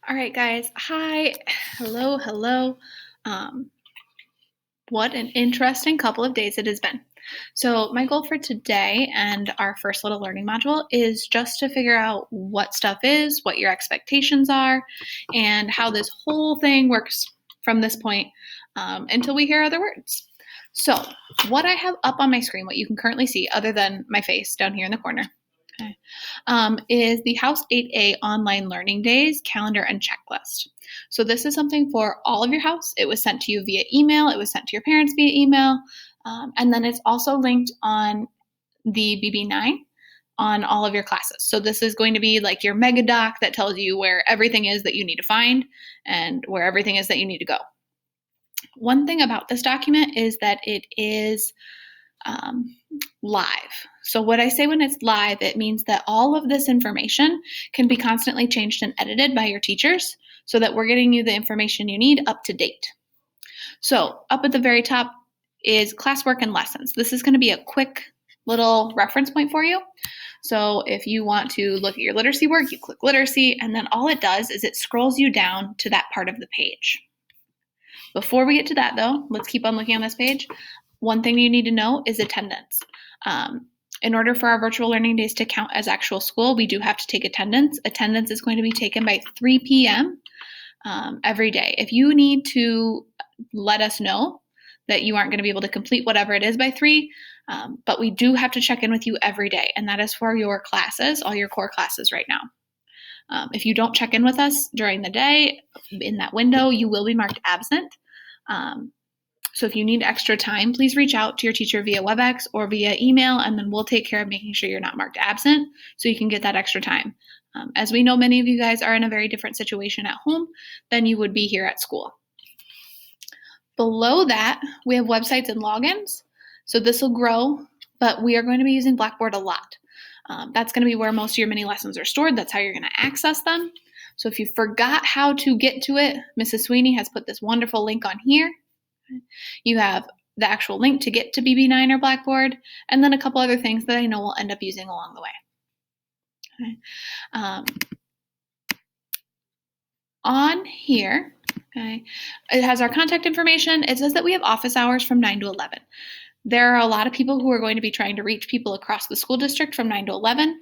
All right, guys. Hi. Hello, hello. Um, what an interesting couple of days it has been. So, my goal for today and our first little learning module is just to figure out what stuff is, what your expectations are, and how this whole thing works from this point until we hear other words. So, what I have up on my screen, what you can currently see, other than my face down here in the corner, okay, is the House 8A online learning days calendar and checklist. So this is something for all of your house. It was sent to you via email. It was sent to your parents via email. And then it's also linked on the BB9 on all of your classes. So this is going to be like your mega doc that tells you where everything is that you need to find and where everything is that you need to go. One thing about this document is that it is live. So what I say when it's live, it means that all of this information can be constantly changed and edited by your teachers so that we're getting you the information you need up to date. So up at the very top is classwork and lessons. This is going to be a quick little reference point for you. So if you want to look at your literacy work, you click literacy, and then all it does is it scrolls you down to that part of the page. Before we get to that though, let's keep on looking on this page. One thing you need to know is attendance. In order for our virtual learning days to count as actual school, we do have to take attendance. Attendance is going to be taken by 3 p.m. Every day. If you need to let us know that you aren't going to be able to complete whatever it is by 3, but we do have to check in with you every day, and that is for your classes, all your core classes right now. If you don't check in with us during the day in that window, you will be marked absent. So if you need extra time, please reach out to your teacher via WebEx or via email, and then we'll take care of making sure you're not marked absent so you can get that extra time. As we know, many of you guys are in a very different situation at home than you would be here at school. Below that, we have websites and logins. So this will grow, but we are going to be using Blackboard a lot. That's going to be where most of your mini lessons are stored. That's how you're going to access them. So if you forgot how to get to it, Mrs. Sweeney has put this wonderful link on here. You have the actual link to get to BB9 or Blackboard, and then a couple other things that I know we'll end up using along the way. Okay. On here, okay, it has our contact information. It says that we have office hours from 9 to 11. There are a lot of people who are going to be trying to reach people across the school district from 9 to 11.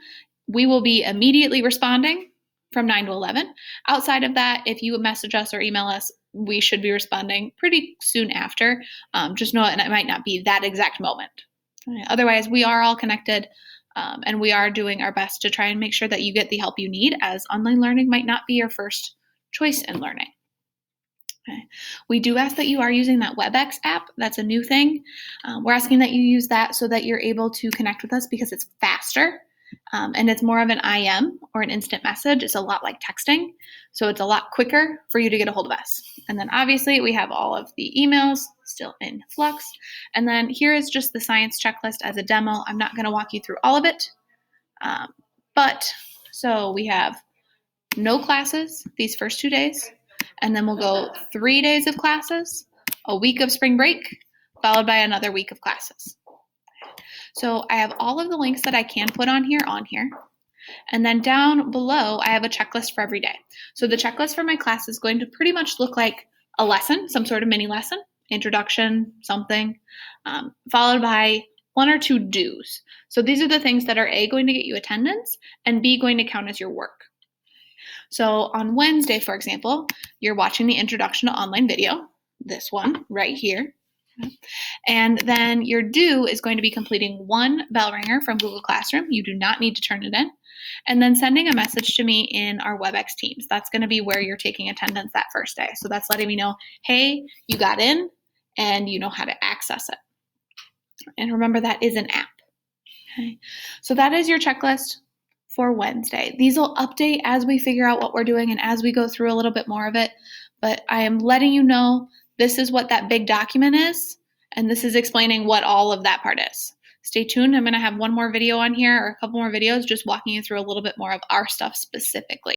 We will be immediately responding from 9 to 11. Outside of that, if you message us or email us, we should be responding pretty soon after. Just know it might not be that exact moment. Otherwise, we are all connected, and we are doing our best to try and make sure that you get the help you need, as online learning might not be your first choice in learning. Okay. We do ask that you are using that WebEx app. That's a new thing. We're asking that you use that so that you're able to connect with us because it's faster. And it's more of an IM or an instant message. It's a lot like texting. So it's a lot quicker for you to get a hold of us. And then obviously we have all of the emails still in flux. And then here is just the science checklist as a demo. I'm not going to walk you through all of it. So we have no classes these first 2 days. And then we'll go 3 days of classes, a week of spring break, followed by another week of classes. So I have all of the links that I can put on here. And then down below, I have a checklist for every day. So the checklist for my class is going to pretty much look like a lesson, some sort of mini lesson, introduction, something, followed by 1 or 2 do's. So these are the things that are A, going to get you attendance, and B, going to count as your work. So on Wednesday, for example, you're watching the introduction to online video, this one right here. And then your do is going to be completing 1 bell ringer from Google Classroom. You do not need to turn it in. And then sending a message to me in our WebEx Teams. That's going to be where you're taking attendance that first day. So that's letting me know, hey, you got in and you know how to access it. And remember, that is an app. Okay. So that is your checklist for Wednesday. These will update as we figure out what we're doing and as we go through a little bit more of it. But I am letting you know this is what that big document is, and this is explaining what all of that part is. Stay tuned. I'm going to have one more video on here, or a couple more videos, just walking you through a little bit more of our stuff specifically.